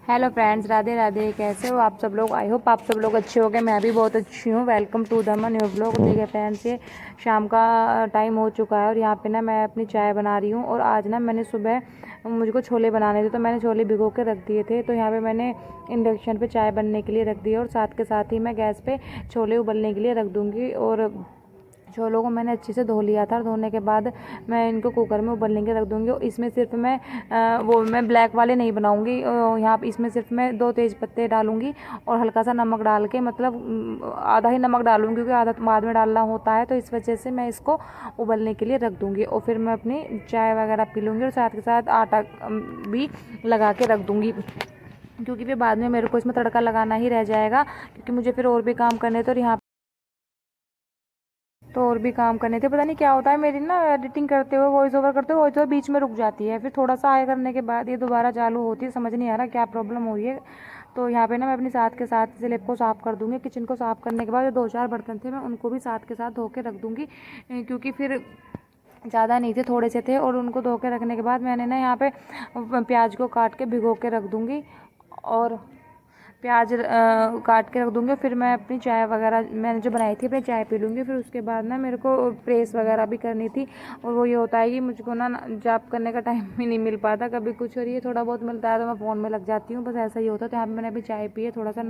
Hello friends, Radhe Radhe. कैसे हो आप सब लोग? आई होप आप सब लोग अच्छे होंगे। मैं भी बहुत अच्छी हूँ। Welcome to the new blog. देखिए फ्रेंड्स, ये शाम का टाइम हो चुका है और यहाँ पे ना मैं अपनी चाय बना रही हूँ। और आज ना मैंने सुबह मुझको छोले बनाने थे तो मैंने छोले भिगो के रख दिए थे। तो यहाँ पे मैंने इंडक्शन पे चाय बनने के लिए रख दी और साथ के साथ ही मैं गैस पे छोले उबलने के लिए रख दूँगी। और छोलों को मैंने अच्छे से धो लिया था और धोने के बाद मैं इनको कुकर में उबलने के रख दूँगी। और इसमें सिर्फ मैं ब्लैक वाले नहीं बनाऊँगी। यहाँ इसमें सिर्फ मैं 2 तेज़ पत्ते डालूँगी और हल्का सा नमक डाल के, मतलब आधा ही नमक डालूँगी क्योंकि आधा बाद में डालना होता है। तो इस वजह से मैं इसको उबलने के लिए रख दूँगी और फिर मैं अपनी चाय वगैरह पी लूँगी और साथ के साथ आटा भी लगा के रख दूँगी, क्योंकि फिर बाद में मेरे को इसमें तड़का लगाना ही रह जाएगा, क्योंकि मुझे फिर और भी काम करने थे। और यहाँ तो और भी काम करने थे। पता नहीं क्या होता है, मेरी ना एडिटिंग करते हुए, वॉइस ओवर करते हुए वॉइस ओवर बीच में रुक जाती है, फिर थोड़ा सा आए करने के बाद ये दोबारा चालू होती है। समझ नहीं आ रहा क्या प्रॉब्लम हो रही है। तो यहाँ पे ना मैं अपनी साथ के साथ स्लैब को साफ़ कर दूँगी। किचन को साफ़ करने के बाद जो 2-4 बर्तन थे मैं उनको भी साथ के साथ धो के रख दूँगी, क्योंकि फिर ज़्यादा नहीं थे, थोड़े से थे। और उनको धो के रखने के बाद मैंने ना यहाँ पे प्याज को काट के भिगो के रख दूँगी और प्याज काट के रख दूँगी। फिर मैं अपनी चाय वगैरह मैंने जो बनाई थी अपनी चाय पी लूँगी। फिर उसके बाद ना मेरे को प्रेस वगैरह भी करनी थी। और वो ये होता है कि मुझको ना जॉब करने का टाइम भी नहीं मिल पाता कभी कुछ, और ये थोड़ा बहुत मिलता है तो मैं फ़ोन में लग जाती हूँ, बस ऐसा ही होता है। तो यहाँ पर मैंने अभी चाय पी है, थोड़ा सा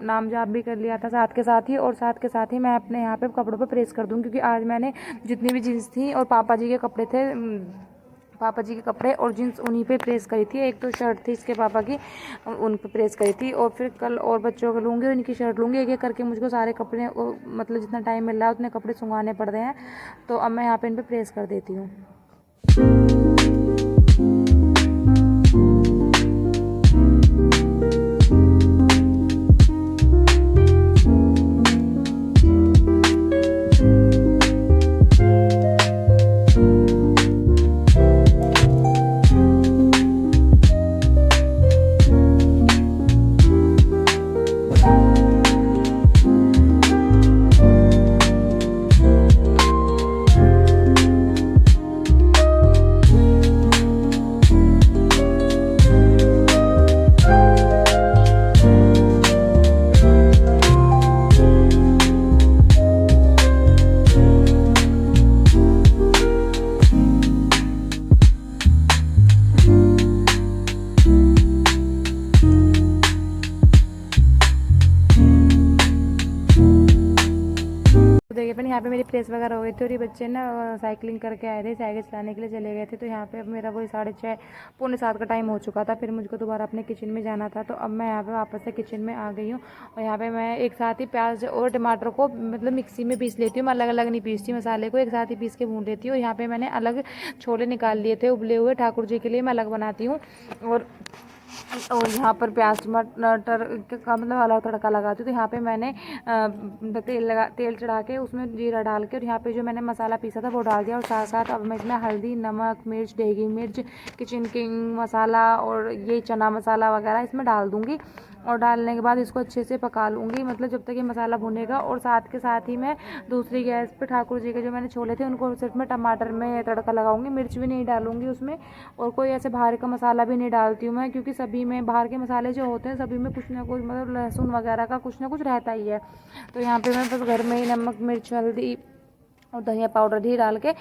नाम जाप भी कर लिया था साथ के साथ ही। और साथ के साथ ही मैं अपने यहाँ पर कपड़ों पर प्रेस कर दूँ, क्योंकि आज मैंने जितनी भी जीन्स थी और पापा जी के कपड़े थे, पापा जी के कपड़े और जीन्स उन्हीं पे प्रेस करी थी। एक तो शर्ट थी इसके पापा की, उन पे प्रेस करी थी। और फिर कल और बच्चों को लूँगी, उनकी शर्ट लूँगी। एक एक करके मुझको सारे कपड़े, मतलब जितना टाइम मिल रहा है उतने कपड़े सुंघाने पड़ रहे हैं। तो अब मैं यहाँ पे इन पे प्रेस कर देती हूँ। देखिए अपन यहाँ पे मेरी प्रेस वगैरह हो गई थी और ये बच्चे ना साइकिलिंग करके आए थे, साइकिल चलाने के लिए चले गए थे। तो यहाँ पे अब मेरा वही 6:30 पौने 7 का टाइम हो चुका था। फिर मुझको दोबारा अपने किचन में जाना था। तो अब मैं यहाँ पे वापस से किचन में आ गई हूँ। और यहाँ पे मैं एक साथ ही प्याज और टमाटर को मतलब मिक्सी में पीस लेती हूँ। मैं अलग अलग नहीं पीसती, मसाले को एक साथ ही पीस के भून लेती हूँ। यहाँ पे मैंने अलग छोले निकाल लिए थे उबले हुए, ठाकुर जी के लिए मैं अलग बनाती हूँ। और यहाँ पर प्याज टमाटर का मतलब अलग तड़का लगाती हूँ। तो यहाँ पे मैंने तेल चढ़ा के उसमें जीरा डाल के और यहाँ पे जो मैंने मसाला पीसा था वो डाल दिया। और साथ साथ अब मैं इसमें हल्दी, नमक, मिर्च, देगी मिर्च, किचन किंग मसाला और ये चना मसाला वगैरह इसमें डाल दूँगी। और डालने के बाद इसको अच्छे से पका लूँगी, मतलब जब तक ये मसाला भुनेगा। और साथ के साथ ही मैं दूसरी गैस पे ठाकुर जी के जो मैंने छोले थे उनको सिर्फ मैं टमाटर में तड़का लगाऊंगी, मिर्च भी नहीं डालूंगी उसमें। और कोई ऐसे बाहर का मसाला भी नहीं डालती हूँ मैं, क्योंकि सभी में बाहर के मसाले जो होते हैं सभी में कुछ ना कुछ, मतलब लहसुन वगैरह का कुछ ना कुछ रहता ही है। तो यहाँ पर मैं बस घर में ही नमक, मिर्च, हल्दी और धनिया पाउडर भी डाल के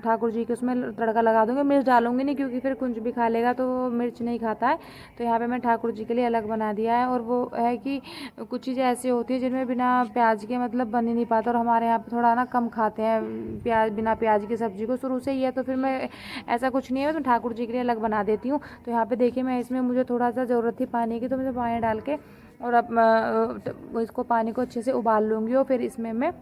ठाकुर जी के उसमें तड़का लगा दूँगी। मिर्च डालूंगी नहीं, क्योंकि फिर कुछ भी खा लेगा तो मिर्च नहीं खाता है। तो यहाँ पे मैं ठाकुर जी के लिए अलग बना दिया है। और वो है कि कुछ चीज़ें ऐसी होती है जिनमें बिना प्याज के मतलब बन ही नहीं पाता। और हमारे यहाँ पे थोड़ा ना कम खाते हैं प्याज, बिना प्याज की सब्ज़ी को शुरू से ही है। तो फिर मैं ऐसा कुछ नहीं है, तो ठाकुर जी के लिए अलग बना देती हूँ। तो यहाँ पर देखिए मैं इसमें मुझे थोड़ा सा ज़रूरत थी पानी की, तो मुझे पानी डाल के और अब इसको पानी को अच्छे से उबाल लूँगी। और फिर इसमें मैं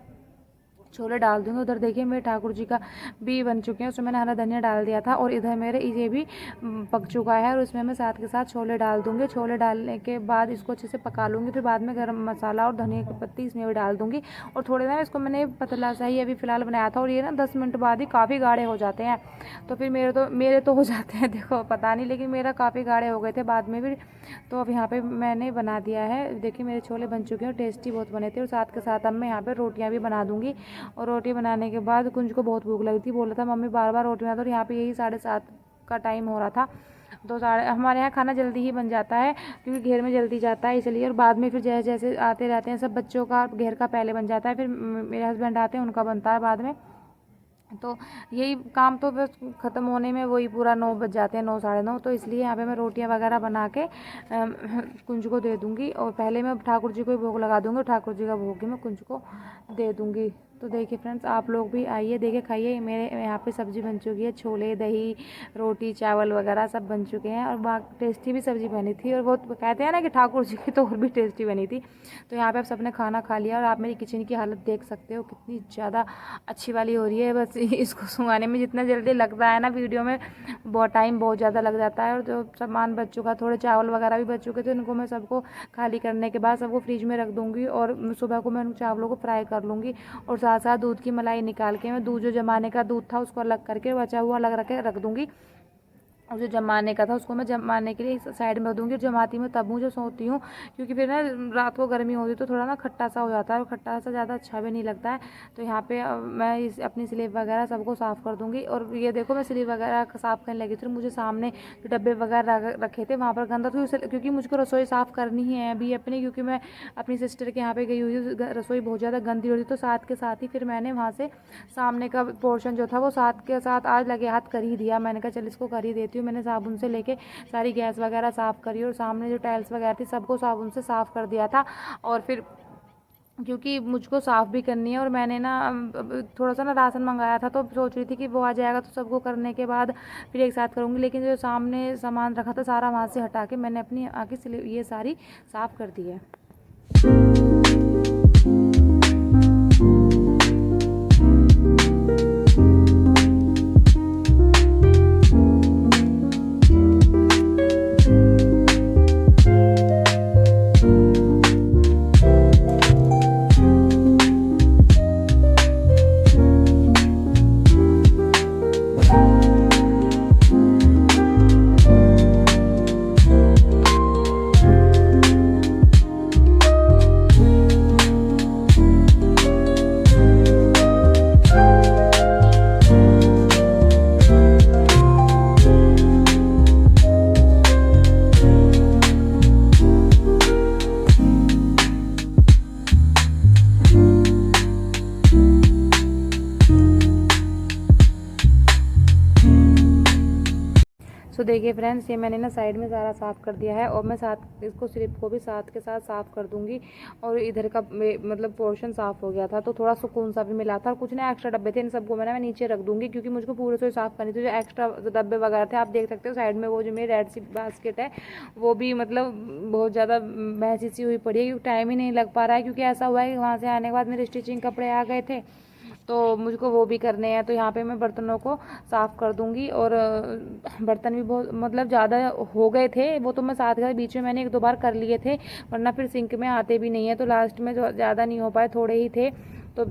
छोले डाल दूँगी। उधर देखिए मेरे ठाकुर जी का भी बन चुके हैं, उसमें मैंने हरा धनिया डाल दिया था। और इधर मेरे ये भी पक चुका है और उसमें मैं साथ के साथ छोले डाल दूँगी। छोले डालने के बाद इसको अच्छे से पका लूँगी। फिर बाद में गरम मसाला और धनिया की पत्ती इसमें भी डाल दूँगी। और थोड़े ना इसको मैंने पतला सा ही अभी फ़िलहाल बनाया था, और ये ना 10 मिनट बाद ही काफ़ी गाढ़े हो जाते हैं। तो फिर मेरे तो हो जाते हैं, देखो पता नहीं, लेकिन मेरा काफ़ी गाढ़े हो गए थे बाद में भी। तो अब यहाँ पे मैंने बना दिया है। देखिए मेरे छोले बन चुके हैं और टेस्टी बहुत बने थे। और साथ के साथ अब मैं यहाँ पे रोटियाँ भी बना दूँगी। और रोटी बनाने के बाद कुंज को बहुत भूख लगी थी, बोला था मम्मी बार बार रोटी बना दो। और यहाँ पे यही 7:30 का टाइम हो रहा था, 2 साढ़े, हमारे यहाँ खाना जल्दी ही बन जाता है क्योंकि घेर में जल्दी जाता है इसलिए, और बाद में फिर जैसे जैसे आते रहते हैं सब बच्चों का घेर का पहले बन जाता है, फिर मेरे हस्बैंड आते हैं उनका बनता है बाद में। तो यही काम तो बस ख़त्म होने में वही पूरा 9 बज जाते हैं, 9 साढ़े 9। तो इसलिए यहाँ पे मैं रोटियाँ वगैरह बना के कुंज को दे दूँगी, और पहले मैं ठाकुर जी को ही भोग लगा दूँगी, ठाकुर जी का भोग ही मैं कुंज को दे दूँगी। तो देखिए फ्रेंड्स, आप लोग भी आइए, देखिए खाइए। मेरे यहाँ पे सब्ज़ी बन चुकी है, छोले दही रोटी चावल वगैरह सब बन चुके हैं, और बाकी टेस्टी भी सब्ज़ी बनी थी, और वो कहते हैं ना कि ठाकुर जी की तो और भी टेस्टी बनी थी। तो यहाँ पे आप सबने खाना खा लिया, और आप मेरी किचन की हालत देख सकते हो कितनी ज़्यादा अच्छी वाली हो रही है। बस इसको सुंघाने में जितना जल्दी लगता है ना वीडियो में, बहुत टाइम बहुत ज़्यादा लग जाता है। और जो सामान बच चुका, थोड़े चावल वगैरह भी बच चुके थे, उनको मैं सबको खाली करने के बाद सबको फ्रिज में रख दूँगी, और सुबह को मैं उन चावलों को फ्राई कर लूँगी। और साथ साथ दूध की मलाई निकाल के मैं दूध जो जमाने का दूध था उसको अलग करके बचा हुआ अलग रख दूँगी, और जो जमाने का था उसको मैं जमाने के लिए साइड में रख दूँगी। जमाती मैं तब हूँ जो सोती हूँ, क्योंकि फिर ना रात को गर्मी होती है तो थोड़ा ना खट्टा सा हो जाता है, और खट्टा सा ज़्यादा अच्छा भी नहीं लगता है। तो यहाँ पे मैं अपनी स्लीव वगैरह सबको साफ़ कर दूँगी। और ये देखो मैं स्लीव वगैरह साफ़ करने लगी थी, मुझे सामने जो डब्बे वगैरह रखे थे वहाँ पर गंदा था, क्योंकि मुझको रसोई साफ़ करनी ही है अभी अपनी, क्योंकि मैं अपनी सिस्टर के यहाँ पे गई हुई थी, रसोई बहुत ज़्यादा गंदी हो रही। तो साथ के साथ ही फिर मैंने वहाँ से सामने का पोर्शन जो था वो साथ के साथ आज लगे हाथ कर ही दिया। मैंने कहा चल इसको कर ही देती हूँ। मैंने साबुन से लेके सारी गैस वगैरह साफ़ करी, और सामने जो टाइल्स वगैरह थी सबको साबुन से साफ़ कर दिया था। और फिर क्योंकि मुझको साफ़ भी करनी है, और मैंने ना थोड़ा सा ना राशन मंगाया था, तो सोच रही थी कि वो आ जाएगा तो सबको करने के बाद फिर एक साथ करूँगी। लेकिन जो सामने सामान रखा था सारा वहाँ से हटा के मैंने अपनी आगे ये सारी साफ़ कर दी है। सो देखिए फ्रेंड्स, ये मैंने ना साइड में सारा साफ़ कर दिया है, और मैं साथ इसको स्लिप को भी साथ के साथ साफ़ कर दूंगी। और इधर का मतलब पोर्शन साफ़ हो गया था, तो थोड़ा सुकून सा भी मिला था। और कुछ ना एक्स्ट्रा डब्बे थे, इन सबको मैं नीचे रख दूंगी, क्योंकि मुझको पूरे से साफ़ करनी थी। जो एक्स्ट्रा डब्बे वगैरह थे आप देख सकते हो साइड में, वो जो मेरी रेड सी बास्केट है वो भी मतलब बहुत ज़्यादा मैसी सी हुई पड़ी है, क्योंकि टाइम ही नहीं लग पा रहा है। क्योंकि ऐसा हुआ है कि वहाँ से आने के बाद मेरे स्टिचिंग कपड़े आ गए थे, तो मुझको वो भी करने हैं। तो यहाँ पे मैं बर्तनों को साफ़ कर दूँगी। और बर्तन भी बहुत मतलब ज़्यादा हो गए थे, वो तो मैं साथ के बीच में मैंने 1-2 बार कर लिए थे, वरना फिर सिंक में आते भी नहीं है। तो लास्ट में जो ज़्यादा नहीं हो पाए, थोड़े ही थे। तो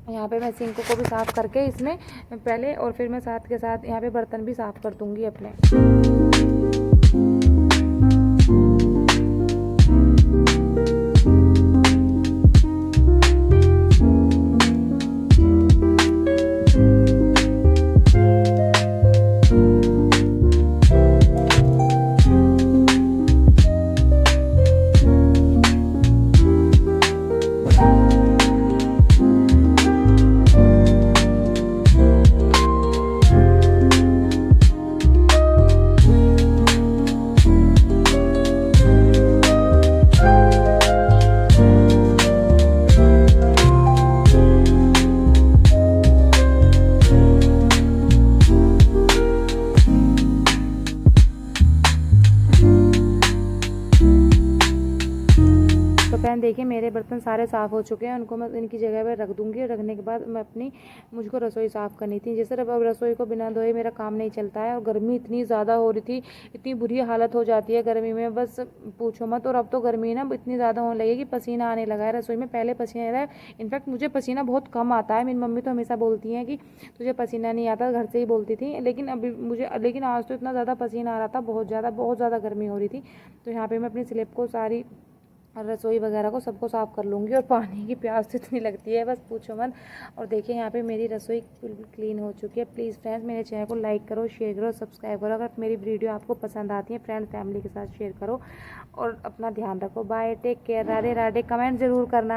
यहाँ पे मैं सिंक को भी साफ़ करके इसमें पहले, और फिर मैं साथ के साथ यहाँ पे बर्तन भी साफ़ कर दूँगी अपने। फ्रेंड देखिए मेरे बर्तन सारे साफ़ हो चुके हैं, उनको मैं इनकी जगह पर रख दूँगी। रखने के बाद मैं मुझको रसोई साफ़ करनी थी। जैसे अब रसोई को बिना धोए मेरा काम नहीं चलता है, और गर्मी इतनी ज़्यादा हो रही थी, इतनी बुरी हालत हो जाती है गर्मी में, बस पूछो मत। और अब तो गर्मी ना इतनी ज़्यादा होने लगी कि पसीना आने लगा है रसोई में। पहले पसीना आता है, इनफैक्ट मुझे पसीना बहुत कम आता है। मेरी मम्मी तो हमेशा बोलती हैं कि तुझे पसीना नहीं आता, घर से ही बोलती थी। लेकिन आज तो इतना ज़्यादा पसीना आ रहा था, बहुत ज़्यादा गर्मी हो रही थी। तो यहाँ पर मैं अपनी स्लिप को सारी और रसोई वगैरह को सबको साफ़ कर लूँगी। और पानी की प्यास तो इतनी लगती है बस पूछो मत। और देखिए यहाँ पे मेरी रसोई बिल्कुल क्लीन हो चुकी है। प्लीज़ फ्रेंड्स मेरे चैनल को लाइक करो, शेयर करो, सब्सक्राइब करो। अगर मेरी वीडियो आपको पसंद आती है फ्रेंड फैमिली के साथ शेयर करो और अपना ध्यान रखो। Bye, take care, Radhe Radhe. Comment ज़रूर करना।